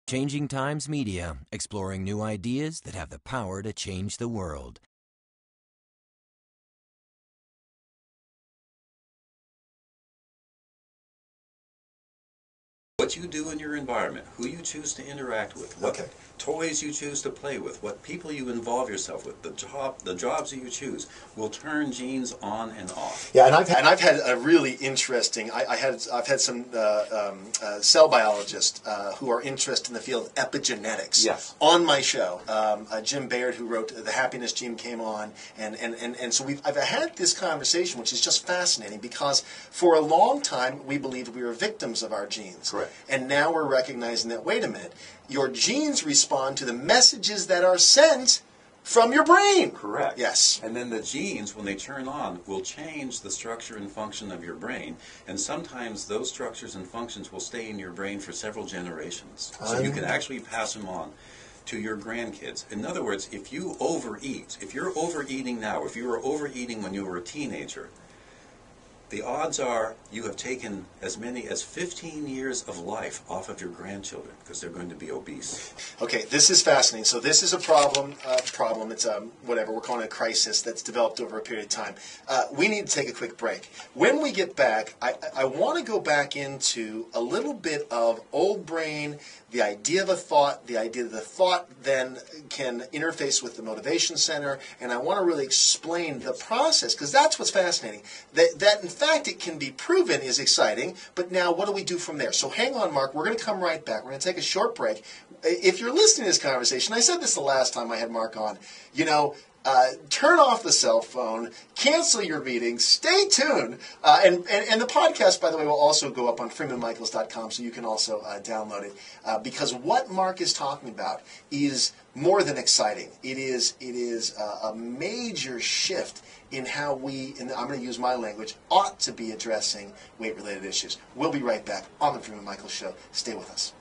Changing Times Media, exploring new ideas that have the power to change the world. What you do in your environment, who you choose to interact with, what toys you choose to play with, what people you involve yourself with, the jobs that you choose will turn genes on and off. Yeah, and I've had a really interesting. I've had some cell biologists who are interested in the field of epigenetics. Yes. On my show, Jim Baird, who wrote The Happiness Gene, came on, and so I've had this conversation, which is just fascinating because for a long time we believed we were victims of our genes. Correct. And now we're recognizing that, wait a minute, your genes respond to the messages that are sent from your brain. Correct. Yes. And then the genes, when they turn on, will change the structure and function of your brain. And sometimes those structures and functions will stay in your brain for several generations. So you can actually pass them on to your grandkids. In other words, if you overeat, if you're overeating now, if you were overeating when you were a teenager, the odds are you have taken as many as 15 years of life off of your grandchildren because they're going to be obese. Okay, this is fascinating. So this is a problem. It's whatever we're calling a crisis that's developed over a period of time. We need to take a quick break. When we get back, I want to go back into a little bit of old brain, the idea of a thought, the idea that the thought then can interface with the motivation center, and I want to really explain the process because that's what's fascinating. That in fact it can be proven is exciting, but now what do we do from there? So hang on, Mark. We're going to come right back. We're going to take a short break. If you're listening to this conversation, I said this the last time I had Mark on, turn off the cell phone, cancel your meetings, stay tuned. And the podcast, by the way, will also go up on freemanmichaels.com, so you can also download it. Because what Mark is talking about is more than exciting. It is a major shift in how we, and I'm going to use my language, ought to be addressing weight-related issues. We'll be right back on the Freeman Michaels Show. Stay with us.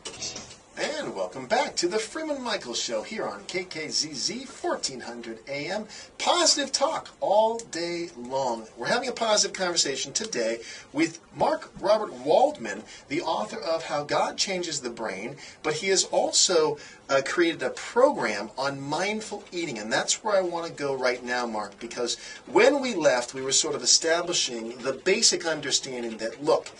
And welcome back to the Freeman Michaels Show here on KKZZ 1400 AM. Positive talk all day long. We're having a positive conversation today with Mark Robert Waldman, the author of How God Changes the Brain, but he has also created a program on mindful eating, and that's where I want to go right now, Mark, because when we left, we were sort of establishing the basic understanding that, look,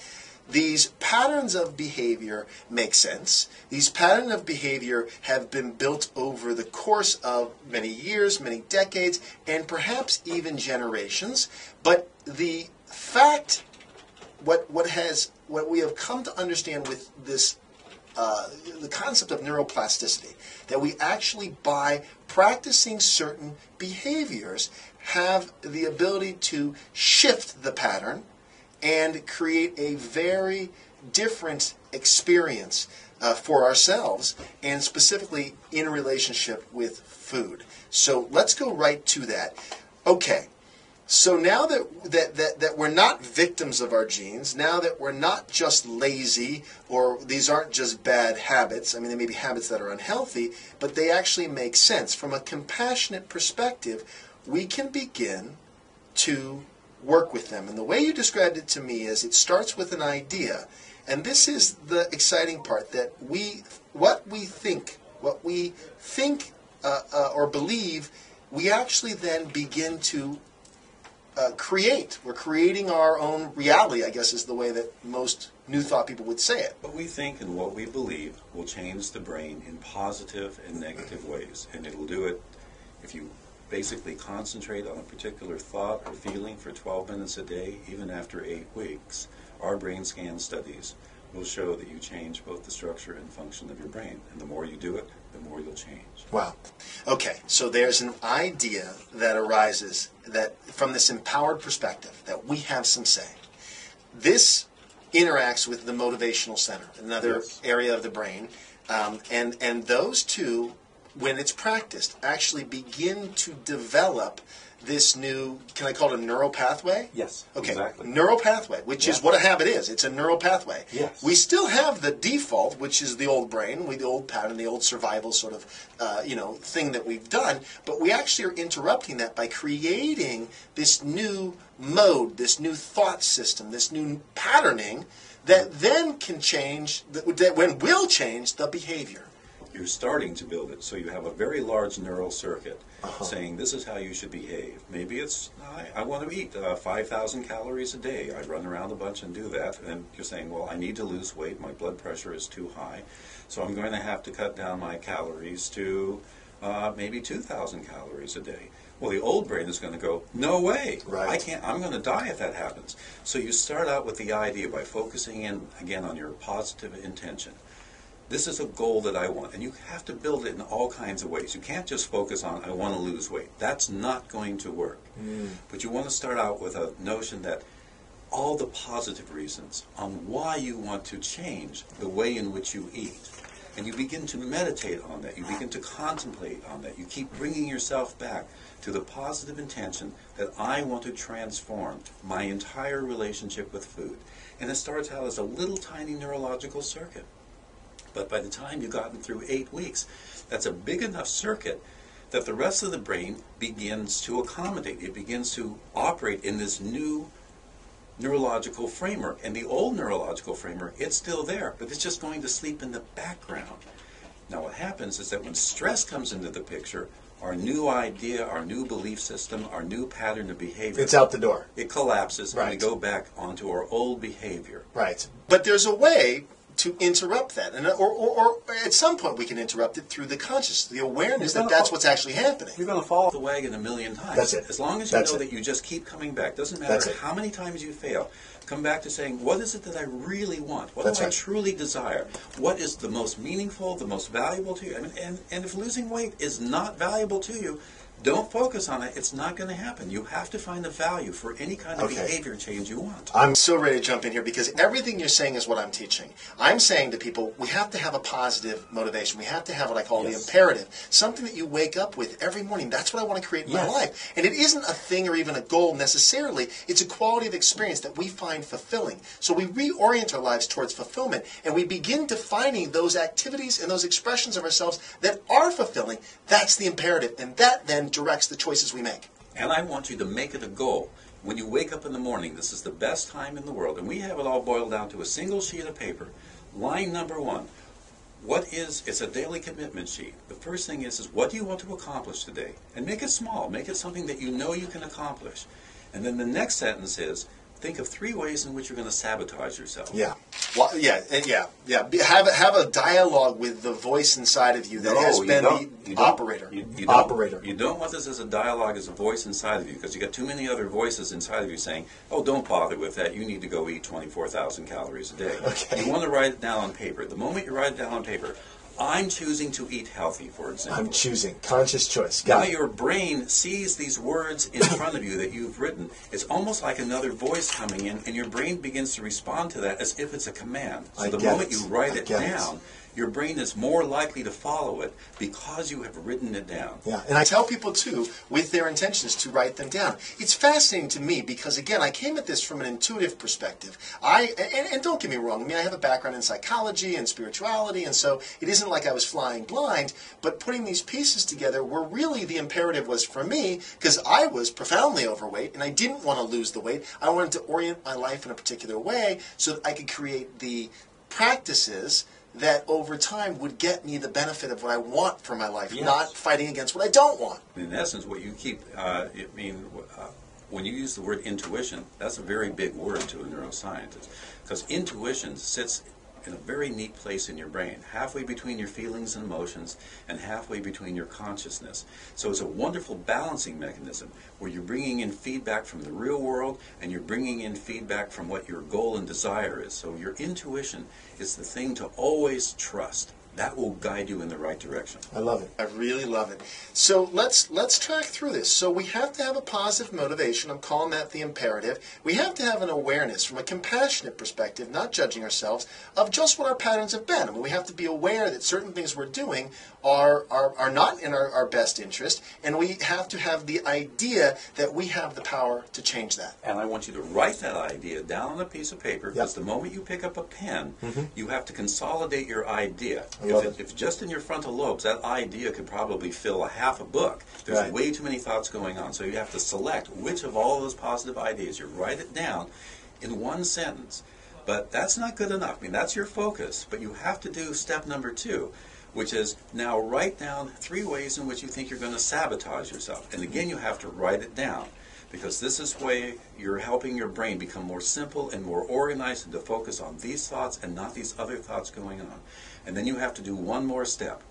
these patterns of behavior make sense. These patterns of behavior have been built over the course of many years, many decades, and perhaps even generations. But the fact, what we have come to understand with this, the concept of neuroplasticity, that we actually, by practicing certain behaviors, have the ability to shift the pattern and create a very different experience for ourselves, and specifically in relationship with food. So let's go right to that. Okay, so now that we're not victims of our genes, now that we're not just lazy, or these aren't just bad habits, I mean, they may be habits that are unhealthy, but they actually make sense. From a compassionate perspective, we can begin to work with them. And the way you described it to me is it starts with an idea. And this is the exciting part, that what we think or believe, we actually then begin to create. We're creating our own reality, I guess is the way that most New Thought people would say it. What we think and what we believe will change the brain in positive and negative ways. And it'll do it if you basically concentrate on a particular thought or feeling for 12 minutes a day, even after 8 weeks. Our brain scan studies will show that you change both the structure and function of your brain. And the more you do it, the more you'll change. Wow. Okay, so there's an idea that arises that from this empowered perspective, that we have some say. This interacts with the motivational center, another area of the brain, and those two, when it's practiced, actually begin to develop this new, can I call it a neural pathway? Yes, okay. Exactly. Neural pathway, which is what a habit is. It's a neural pathway. Yes. We still have the default, which is the old brain, the old pattern, the old survival sort of, thing that we've done, but we actually are interrupting that by creating this new mode, this new thought system, this new patterning that then can change, that will change the behavior. you're starting to build it. So you have a very large neural circuit saying this is how you should behave. Maybe it's, I want to eat 5,000 calories a day. I run around a bunch and do that. And you're saying, well, I need to lose weight. My blood pressure is too high. So I'm going to have to cut down my calories to maybe 2,000 calories a day. Well, the old brain is going to go, no way, I can't, I'm going to die if that happens. So you start out with the idea by focusing in, again, on your positive intention. This is a goal that I want, and you have to build it in all kinds of ways. You can't just focus on, I want to lose weight. That's not going to work. But you want to start out with a notion that all the positive reasons on why you want to change the way in which you eat. And you begin to meditate on that. You begin to contemplate on that. You keep bringing yourself back to the positive intention that I want to transform my entire relationship with food. And it starts out as a little tiny neurological circuit. But by the time you've gotten through 8 weeks, that's a big enough circuit that the rest of the brain begins to accommodate. It begins to operate in this new neurological framework. And the old neurological framework, it's still there, but it's just going to sleep in the background. Now what happens is that when stress comes into the picture, our new idea, our new belief system, our new pattern of behavior, it's out the door. It collapses, and we go back onto our old behavior. Right. But there's a way to interrupt that, and or at some point we can interrupt it through the consciousness, the awareness that that's what's actually happening. You're going to fall off the wagon a million times. That's it. As long as you know that you just keep coming back. Doesn't matter how many times you fail. Come back to saying, what is it that I really want? What do I truly desire? What is the most meaningful, the most valuable to you? I mean, and if losing weight is not valuable to you, don't focus on it. It's not going to happen. You have to find the value for any kind of behavior change you want. I'm so ready to jump in here because everything you're saying is what I'm teaching. I'm saying to people, we have to have a positive motivation. We have to have what I call the imperative, something that you wake up with every morning. That's what I want to create in my life. And it isn't a thing or even a goal necessarily. It's a quality of experience that we find fulfilling. So we reorient our lives towards fulfillment, and we begin defining those activities and those expressions of ourselves that are fulfilling. That's the imperative, and that then directs the choices we make. And I want you to make it a goal. When you wake up in the morning, this is the best time in the world, and we have it all boiled down to a single sheet of paper. Line number 1. It's a daily commitment sheet. The first thing is what do you want to accomplish today? And make it small. Make it something that you know you can accomplish. And then the next sentence is, think of 3 ways in which you're going to sabotage yourself. Well, Have a dialogue with the voice inside of you that has been the operator. You don't want this as a dialogue, as a voice inside of you, because you got too many other voices inside of you saying, oh, don't bother with that. You need to go eat 24,000 calories a day. You want to write it down on paper. The moment you write it down on paper, I'm choosing to eat healthy, for example. I'm choosing. Conscious choice. Now your brain sees these words in front of you that you've written. It's almost like another voice coming in, and your brain begins to respond to that as if it's a command. So the moment you write it down, your brain is more likely to follow it because you have written it down. Yeah, and I tell people, too, with their intentions, to write them down. It's fascinating to me because, again, I came at this from an intuitive perspective. And don't get me wrong, I mean, I have a background in psychology and spirituality, and so it isn't like I was flying blind, but putting these pieces together were really the imperative was for me, because I was profoundly overweight, and I didn't want to lose the weight. I wanted to orient my life in a particular way so that I could create the practices that over time would get me the benefit of what I want for my life, not fighting against what I don't want. In essence, what you keep, when you use the word intuition, that's a very big word to a neuroscientist, because intuition sits in a very neat place in your brain, halfway between your feelings and emotions and halfway between your consciousness. So it's a wonderful balancing mechanism where you're bringing in feedback from the real world and you're bringing in feedback from what your goal and desire is. So your intuition is the thing to always trust. That will guide you in the right direction. I love it. I really love it. So let's track through this. So we have to have a positive motivation. I'm calling that the imperative. We have to have an awareness from a compassionate perspective, not judging ourselves, of just what our patterns have been. I mean, we have to be aware that certain things we're doing are not in our best interest, and we have to have the idea that we have the power to change that. And I want you to write that idea down on a piece of paper, because the moment you pick up a pen, you have to consolidate your idea. If just in your frontal lobes, that idea could probably fill a half a book. There's way too many thoughts going on. So you have to select which of all those positive ideas. You write it down in one sentence. But that's not good enough. I mean, that's your focus. But you have to do step number 2, which is now write down 3 ways in which you think you're going to sabotage yourself. And again, you have to write it down, because this is where you're helping your brain become more simple and more organized and to focus on these thoughts and not these other thoughts going on. And then you have to do one more step.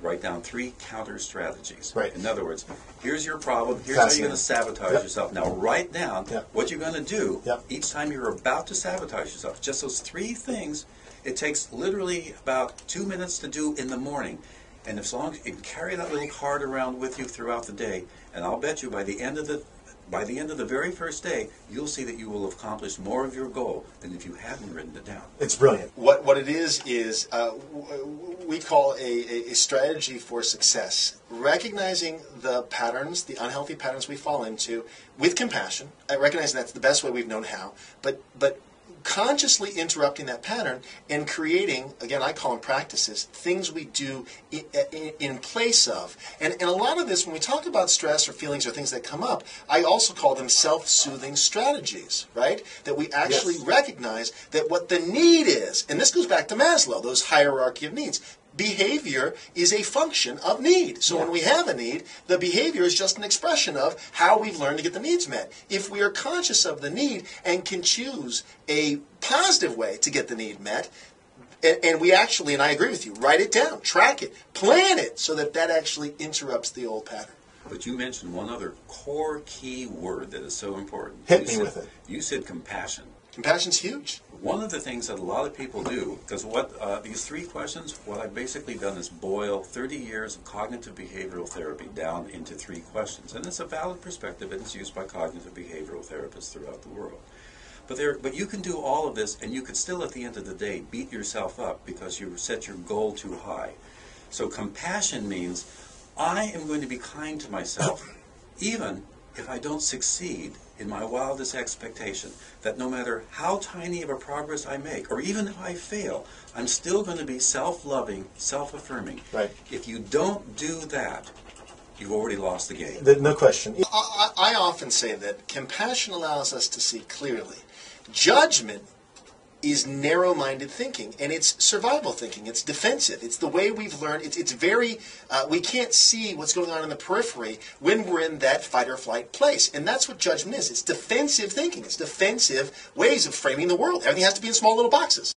Write down 3 counter strategies. Right. In other words, here's your problem, here's how you're going to sabotage yourself. Now write down what you're going to do each time you're about to sabotage yourself. Just those 3 things. It takes literally about 2 minutes to do in the morning. And as long as you can carry that little card around with you throughout the day, and I'll bet you by the end of the very first day, you'll see that you will have accomplished more of your goal than if you hadn't written it down. It's brilliant. What it is we call a strategy for success. Recognizing the patterns, the unhealthy patterns we fall into, with compassion. Recognizing that's the best way we've known how, but consciously interrupting that pattern and creating, again, I call them practices, things we do in place of. And a lot of this, when we talk about stress or feelings or things that come up, I also call them self-soothing strategies, right? That we actually recognize that what the need is, and this goes back to Maslow, those hierarchy of needs. Behavior is a function of need. So when we have a need, the behavior is just an expression of how we've learned to get the needs met. If we are conscious of the need and can choose a positive way to get the need met, and we actually, and I agree with you, write it down, track it, plan it, so that actually interrupts the old pattern. But you mentioned one other core key word that is so important. Hit me with it. You said compassion. Compassion's huge. One of the things that a lot of people do, because these 3 questions, what I've basically done is boil 30 years of cognitive behavioral therapy down into 3 questions. And it's a valid perspective, and it's used by cognitive behavioral therapists throughout the world. But you can do all of this, and you could still, at the end of the day, beat yourself up because you set your goal too high. So compassion means I am going to be kind to myself, even if I don't succeed in my wildest expectation, that no matter how tiny of a progress I make, or even if I fail, I'm still going to be self-loving, self-affirming. Right. If you don't do that, you've already lost the game. No question. I often say that compassion allows us to see clearly. Judgment is narrow-minded thinking, and it's survival thinking. It's defensive. It's the way we've learned. It's very, we can't see what's going on in the periphery when we're in that fight-or-flight place, and that's what judgment is. It's defensive thinking. It's defensive ways of framing the world. Everything has to be in small little boxes.